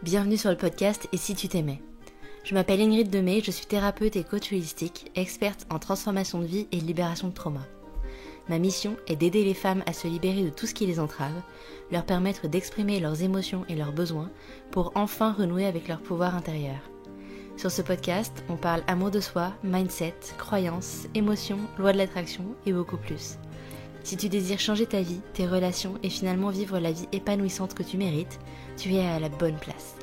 Bienvenue sur le podcast Et si tu t'aimais. Je m'appelle Ingrid Demey, je suis thérapeute et coach holistique, experte en transformation de vie et libération de trauma. Ma mission est d'aider les femmes à se libérer de tout ce qui les entrave, leur permettre d'exprimer leurs émotions et leurs besoins pour enfin renouer avec leur pouvoir intérieur. Sur ce podcast, on parle amour de soi, mindset, croyances, émotions, loi de l'attraction et beaucoup plus. Si tu désires changer ta vie, tes relations et finalement vivre la vie épanouissante que tu mérites, tu es à la bonne place.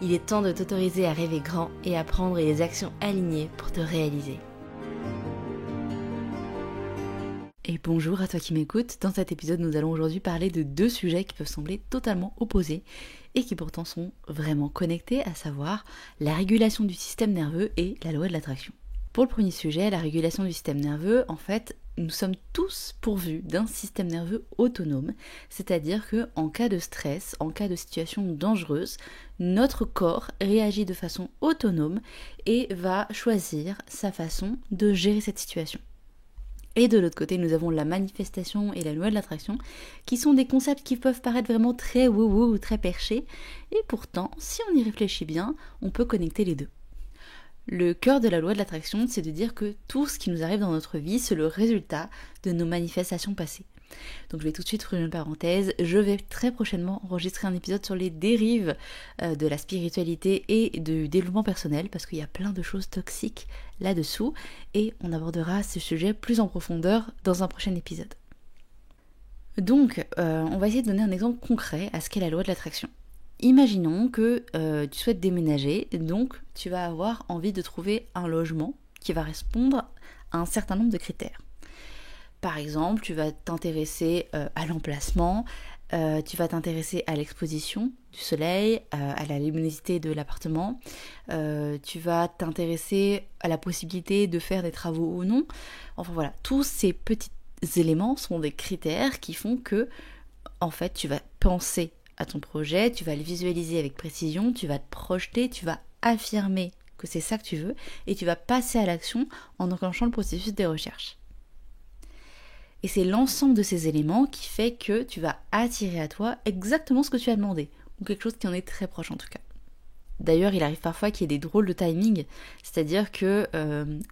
Il est temps de t'autoriser à rêver grand et à prendre les actions alignées pour te réaliser. Et bonjour à toi qui m'écoutes. Dans cet épisode, nous allons aujourd'hui parler de deux sujets qui peuvent sembler totalement opposés et qui pourtant sont vraiment connectés, à savoir la régulation du système nerveux et la loi de l'attraction. Pour le premier sujet, la régulation du système nerveux, en fait, nous sommes tous pourvus d'un système nerveux autonome, c'est-à-dire que en cas de stress, en cas de situation dangereuse, notre corps réagit de façon autonome et va choisir sa façon de gérer cette situation. Et de l'autre côté, nous avons la manifestation et la loi de l'attraction, qui sont des concepts qui peuvent paraître vraiment très wouhou ou très perchés, et pourtant, si on y réfléchit bien, on peut connecter les deux. Le cœur de la loi de l'attraction, c'est de dire que tout ce qui nous arrive dans notre vie, c'est le résultat de nos manifestations passées. Donc je vais tout de suite ouvrir une parenthèse, je vais très prochainement enregistrer un épisode sur les dérives de la spiritualité et du développement personnel, parce qu'il y a plein de choses toxiques là-dessous, et on abordera ce sujet plus en profondeur dans un prochain épisode. Donc, on va essayer de donner un exemple concret à ce qu'est la loi de l'attraction. Imaginons que tu souhaites déménager, donc tu vas avoir envie de trouver un logement qui va répondre à un certain nombre de critères. Par exemple, tu vas t'intéresser à l'emplacement, tu vas t'intéresser à l'exposition du soleil, à la luminosité de l'appartement, tu vas t'intéresser à la possibilité de faire des travaux ou non. Enfin voilà, tous ces petits éléments sont des critères qui font que, en fait, tu vas penser à ton projet, tu vas le visualiser avec précision, tu vas te projeter, tu vas affirmer que c'est ça que tu veux et tu vas passer à l'action en enclenchant le processus des recherches. Et c'est l'ensemble de ces éléments qui fait que tu vas attirer à toi exactement ce que tu as demandé, ou quelque chose qui en est très proche en tout cas. D'ailleurs, il arrive parfois qu'il y ait des drôles de timing, c'est-à-dire que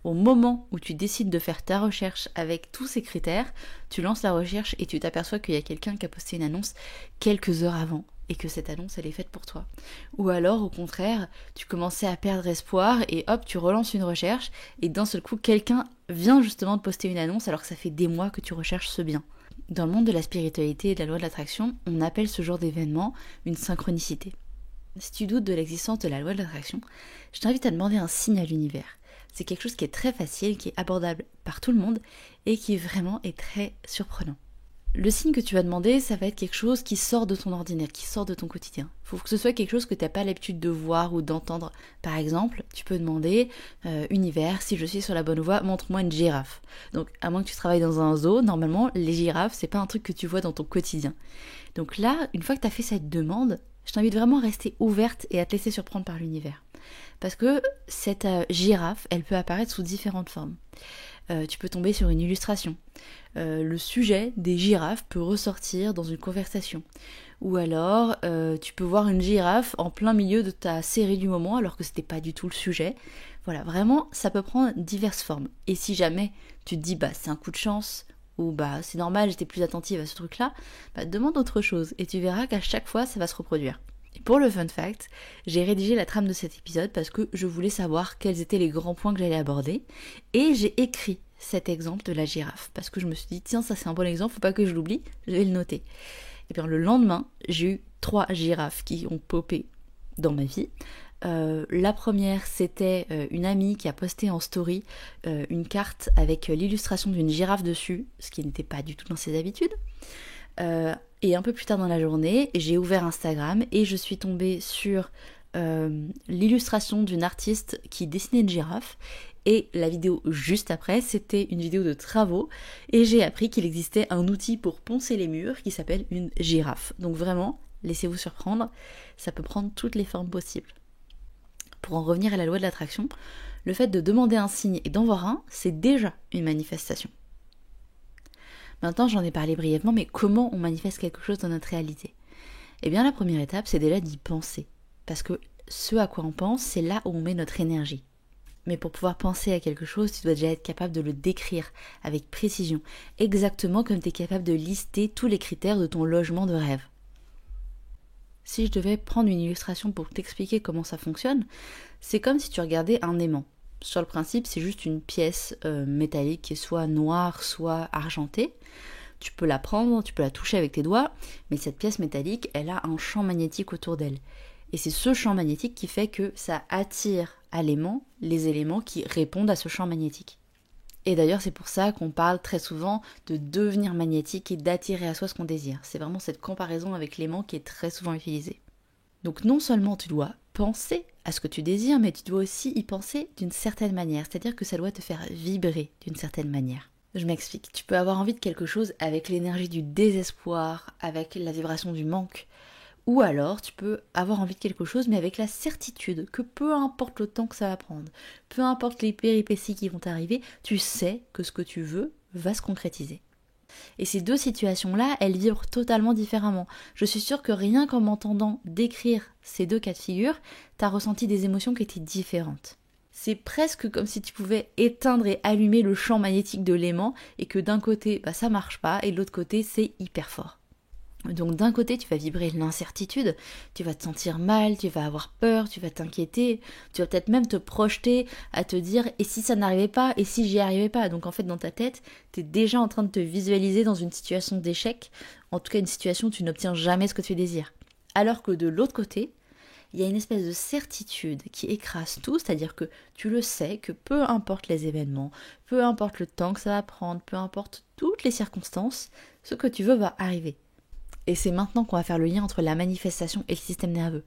au moment où tu décides de faire ta recherche avec tous ces critères, tu lances la recherche et tu t'aperçois qu'il y a quelqu'un qui a posté une annonce quelques heures avant et que cette annonce, elle est faite pour toi. Ou alors, au contraire, tu commençais à perdre espoir et hop, tu relances une recherche et d'un seul coup, quelqu'un vient justement de poster une annonce alors que ça fait des mois que tu recherches ce bien. Dans le monde de la spiritualité et de la loi de l'attraction, on appelle ce genre d'événement une synchronicité. Si tu doutes de l'existence de la loi de l'attraction, je t'invite à demander un signe à l'univers. C'est quelque chose qui est très facile, qui est abordable par tout le monde et qui vraiment est très surprenant. Le signe que tu vas demander, ça va être quelque chose qui sort de ton ordinaire, qui sort de ton quotidien. Il faut que ce soit quelque chose que tu n'as pas l'habitude de voir ou d'entendre. Par exemple, tu peux demander univers, si je suis sur la bonne voie, montre-moi une girafe. Donc, à moins que tu travailles dans un zoo, normalement, les girafes, c'est pas un truc que tu vois dans ton quotidien. Donc là, une fois que tu as fait cette demande, je t'invite vraiment à rester ouverte et à te laisser surprendre par l'univers. Parce que cette girafe, elle peut apparaître sous différentes formes. Tu peux tomber sur une illustration. Le sujet des girafes peut ressortir dans une conversation. Ou alors, tu peux voir une girafe en plein milieu de ta série du moment alors que c'était pas du tout le sujet. Voilà, vraiment, ça peut prendre diverses formes. Et si jamais tu te dis, c'est un coup de chance, ou c'est normal, j'étais plus attentive à ce truc-là, demande autre chose et tu verras qu'à chaque fois, ça va se reproduire. Et pour le fun fact, j'ai rédigé la trame de cet épisode parce que je voulais savoir quels étaient les grands points que j'allais aborder et j'ai écrit cet exemple de la girafe parce que je me suis dit, tiens, ça c'est un bon exemple, faut pas que je l'oublie, je vais le noter. Et bien le lendemain, j'ai eu 3 girafes qui ont popé dans ma vie. La première, c'était une amie qui a posté en story une carte avec l'illustration d'une girafe dessus, ce qui n'était pas du tout dans ses habitudes. Et un peu plus tard dans la journée, j'ai ouvert Instagram et je suis tombée sur l'illustration d'une artiste qui dessinait une girafe. Et la vidéo juste après, c'était une vidéo de travaux et j'ai appris qu'il existait un outil pour poncer les murs qui s'appelle une girafe. Donc vraiment, laissez-vous surprendre, ça peut prendre toutes les formes possibles. Pour en revenir à la loi de l'attraction, le fait de demander un signe et d'en voir un, c'est déjà une manifestation. Maintenant, j'en ai parlé brièvement, mais comment on manifeste quelque chose dans notre réalité ? Eh bien, la première étape, c'est déjà d'y penser. parce que ce à quoi on pense, c'est là où on met notre énergie. Mais pour pouvoir penser à quelque chose, tu dois déjà être capable de le décrire avec précision, exactement comme tu es capable de lister tous les critères de ton logement de rêve. Si je devais prendre une illustration pour t'expliquer comment ça fonctionne, c'est comme si tu regardais un aimant. Sur le principe, c'est juste une pièce métallique qui est soit noire, soit argentée. Tu peux la prendre, tu peux la toucher avec tes doigts, mais cette pièce métallique, elle a un champ magnétique autour d'elle. Et c'est ce champ magnétique qui fait que ça attire à l'aimant les éléments qui répondent à ce champ magnétique. Et d'ailleurs, c'est pour ça qu'on parle très souvent de devenir magnétique et d'attirer à soi ce qu'on désire. C'est vraiment cette comparaison avec l'aimant qui est très souvent utilisée. Donc non seulement tu dois penser à ce que tu désires, mais tu dois aussi y penser d'une certaine manière, c'est-à-dire que ça doit te faire vibrer d'une certaine manière. Je m'explique, tu peux avoir envie de quelque chose avec l'énergie du désespoir, avec la vibration du manque, ou alors tu peux avoir envie de quelque chose mais avec la certitude que peu importe le temps que ça va prendre, peu importe les péripéties qui vont t'arriver, tu sais que ce que tu veux va se concrétiser. Et ces deux situations-là, elles vibrent totalement différemment. Je suis sûre que rien qu'en m'entendant décrire ces deux cas de figure, t'as ressenti des émotions qui étaient différentes. C'est presque comme si tu pouvais éteindre et allumer le champ magnétique de l'aimant et que d'un côté, ça marche pas et de l'autre côté, c'est hyper fort. Donc d'un côté, tu vas vibrer l'incertitude, tu vas te sentir mal, tu vas avoir peur, tu vas t'inquiéter, tu vas peut-être même te projeter à te dire « et si ça n'arrivait pas, et si j'y arrivais pas ?» Donc en fait, dans ta tête, tu es déjà en train de te visualiser dans une situation d'échec, en tout cas une situation où tu n'obtiens jamais ce que tu désires. Alors que de l'autre côté, il y a une espèce de certitude qui écrase tout, c'est-à-dire que tu le sais que peu importe les événements, peu importe le temps que ça va prendre, peu importe toutes les circonstances, ce que tu veux va arriver. Et c'est maintenant qu'on va faire le lien entre la manifestation et le système nerveux.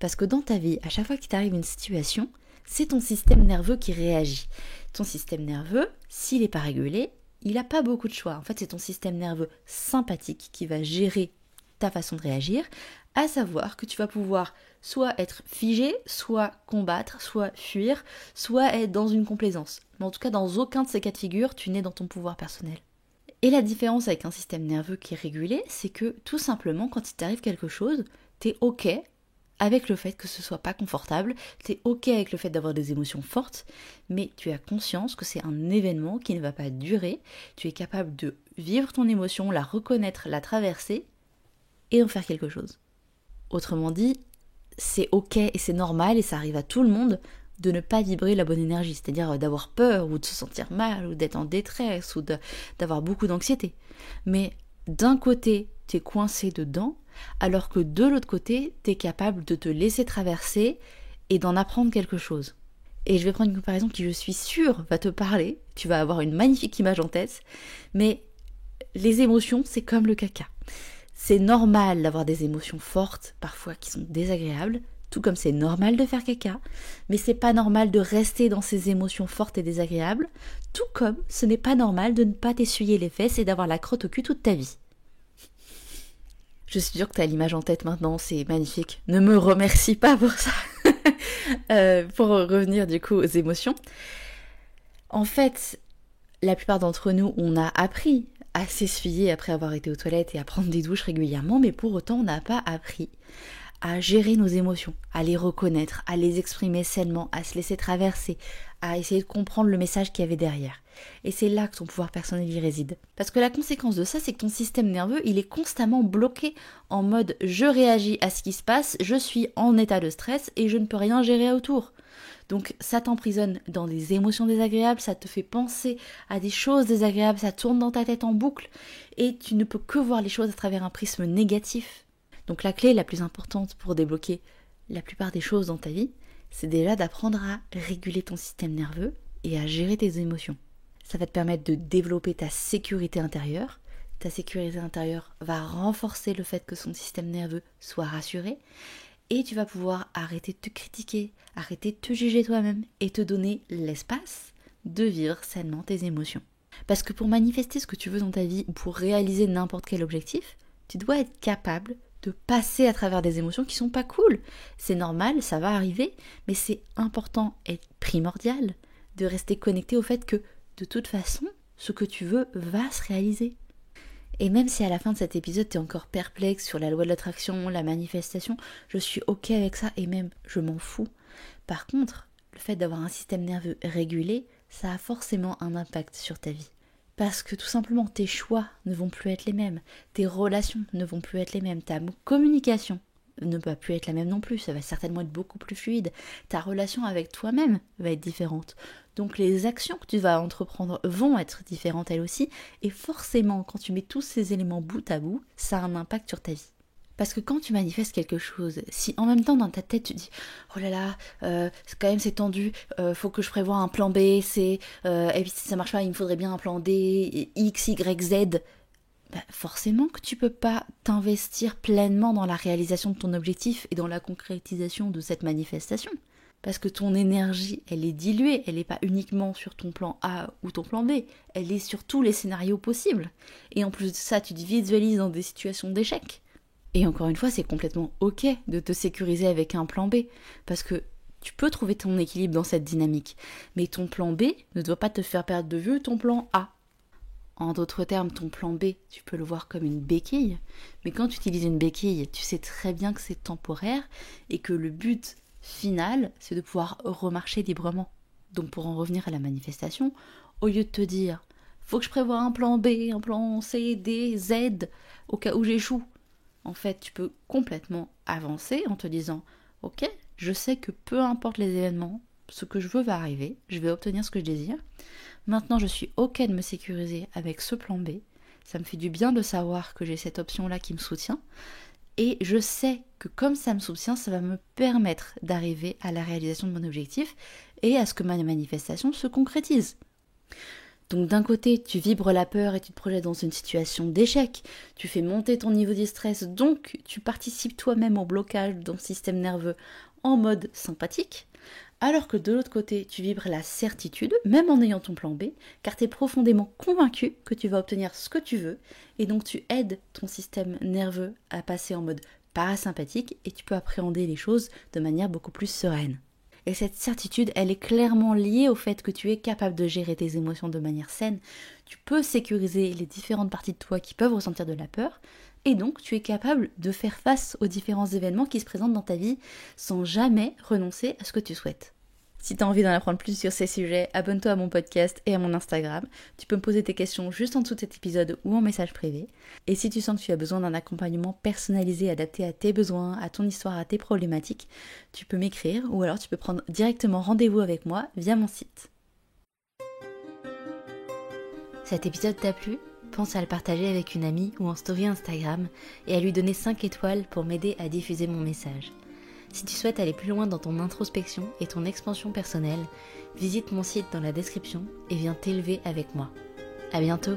Parce que dans ta vie, à chaque fois qu'il t'arrive une situation, c'est ton système nerveux qui réagit. Ton système nerveux, s'il n'est pas régulé, il n'a pas beaucoup de choix. En fait, c'est ton système nerveux sympathique qui va gérer ta façon de réagir, à savoir que tu vas pouvoir soit être figé, soit combattre, soit fuir, soit être dans une complaisance. Mais en tout cas, dans aucun de ces cas de figure, tu n'es dans ton pouvoir personnel. Et la différence avec un système nerveux qui est régulé, c'est que tout simplement, quand il t'arrive quelque chose, t'es ok avec le fait que ce soit pas confortable, t'es ok avec le fait d'avoir des émotions fortes, mais tu as conscience que c'est un événement qui ne va pas durer, tu es capable de vivre ton émotion, la reconnaître, la traverser, et en faire quelque chose. Autrement dit, c'est ok et c'est normal, et ça arrive à tout le monde, de ne pas vibrer la bonne énergie, c'est-à-dire d'avoir peur ou de se sentir mal ou d'être en détresse ou d'avoir beaucoup d'anxiété. Mais d'un côté, t'es coincé dedans, alors que de l'autre côté, t'es capable de te laisser traverser et d'en apprendre quelque chose. Et je vais prendre une comparaison qui, je suis sûre, va te parler, tu vas avoir une magnifique image en tête, mais les émotions, c'est comme le caca. C'est normal d'avoir des émotions fortes, parfois qui sont désagréables, tout comme c'est normal de faire caca, mais c'est pas normal de rester dans ces émotions fortes et désagréables, tout comme ce n'est pas normal de ne pas t'essuyer les fesses et d'avoir la crotte au cul toute ta vie. Je suis sûre que tu as l'image en tête maintenant, c'est magnifique. Ne me remercie pas pour ça. Pour revenir du coup aux émotions. En fait, la plupart d'entre nous, on a appris à s'essuyer après avoir été aux toilettes et à prendre des douches régulièrement, mais pour autant, on n'a pas appris à gérer nos émotions, à les reconnaître, à les exprimer sainement, à se laisser traverser, à essayer de comprendre le message qu'il y avait derrière. Et c'est là que ton pouvoir personnel y réside. Parce que la conséquence de ça, c'est que ton système nerveux, il est constamment bloqué en mode « je réagis à ce qui se passe, je suis en état de stress et je ne peux rien gérer autour ». Donc ça t'emprisonne dans des émotions désagréables, ça te fait penser à des choses désagréables, ça tourne dans ta tête en boucle et tu ne peux que voir les choses à travers un prisme négatif. Donc la clé la plus importante pour débloquer la plupart des choses dans ta vie, c'est déjà d'apprendre à réguler ton système nerveux et à gérer tes émotions. Ça va te permettre de développer ta sécurité intérieure. Ta sécurité intérieure va renforcer le fait que son système nerveux soit rassuré et tu vas pouvoir arrêter de te critiquer, arrêter de te juger toi-même et te donner l'espace de vivre sainement tes émotions. Parce que pour manifester ce que tu veux dans ta vie ou pour réaliser n'importe quel objectif, tu dois être capable de passer à travers des émotions qui sont pas cool. C'est normal, ça va arriver, mais c'est important et primordial de rester connecté au fait que de toute façon, ce que tu veux va se réaliser. Et même si à la fin de cet épisode t'es encore perplexe sur la loi de l'attraction, la manifestation, je suis ok avec ça et même je m'en fous. Par contre, le fait d'avoir un système nerveux régulé, ça a forcément un impact sur ta vie. Parce que tout simplement tes choix ne vont plus être les mêmes, tes relations ne vont plus être les mêmes, ta communication ne va plus être la même non plus, ça va certainement être beaucoup plus fluide, ta relation avec toi-même va être différente. Donc les actions que tu vas entreprendre vont être différentes elles aussi, et forcément quand tu mets tous ces éléments bout à bout, ça a un impact sur ta vie. Parce que quand tu manifestes quelque chose, si en même temps dans ta tête tu dis « Oh là là, quand même c'est tendu, faut que je prévoie un plan B, C, et puis si ça marche pas, il me faudrait bien un plan D, X, Y, Z », forcément que tu peux pas t'investir pleinement dans la réalisation de ton objectif et dans la concrétisation de cette manifestation. Parce que ton énergie, elle est diluée, elle n'est pas uniquement sur ton plan A ou ton plan B, elle est sur tous les scénarios possibles. Et en plus de ça, tu te visualises dans des situations d'échec. Et encore une fois, c'est complètement ok de te sécuriser avec un plan B, parce que tu peux trouver ton équilibre dans cette dynamique. Mais ton plan B ne doit pas te faire perdre de vue ton plan A. En d'autres termes, ton plan B, tu peux le voir comme une béquille, mais quand tu utilises une béquille, tu sais très bien que c'est temporaire et que le but final, c'est de pouvoir remarcher librement. Donc pour en revenir à la manifestation, au lieu de te dire « faut que je prévoie un plan B, un plan C, D, Z, au cas où j'échoue », en fait, tu peux complètement avancer en te disant « ok, je sais que peu importe les événements, ce que je veux va arriver, je vais obtenir ce que je désire. Maintenant, je suis ok de me sécuriser avec ce plan B. Ça me fait du bien de savoir que j'ai cette option-là qui me soutient. Et je sais que comme ça me soutient, ça va me permettre d'arriver à la réalisation de mon objectif et à ce que ma manifestation se concrétise. » Donc d'un côté, tu vibres la peur et tu te projettes dans une situation d'échec, tu fais monter ton niveau de stress, donc tu participes toi-même au blocage de ton système nerveux en mode sympathique, alors que de l'autre côté, tu vibres la certitude, même en ayant ton plan B, car tu es profondément convaincu que tu vas obtenir ce que tu veux, et donc tu aides ton système nerveux à passer en mode parasympathique et tu peux appréhender les choses de manière beaucoup plus sereine. Et cette certitude, elle est clairement liée au fait que tu es capable de gérer tes émotions de manière saine. Tu peux sécuriser les différentes parties de toi qui peuvent ressentir de la peur. Et donc, tu es capable de faire face aux différents événements qui se présentent dans ta vie sans jamais renoncer à ce que tu souhaites. Si tu as envie d'en apprendre plus sur ces sujets, abonne-toi à mon podcast et à mon Instagram. Tu peux me poser tes questions juste en dessous de cet épisode ou en message privé. Et si tu sens que tu as besoin d'un accompagnement personnalisé adapté à tes besoins, à ton histoire, à tes problématiques, tu peux m'écrire ou alors tu peux prendre directement rendez-vous avec moi via mon site. Cet épisode t'a plu ? Pense à le partager avec une amie ou en story Instagram et à lui donner 5 étoiles pour m'aider à diffuser mon message. Si tu souhaites aller plus loin dans ton introspection et ton expansion personnelle, visite mon site dans la description et viens t'élever avec moi. À bientôt!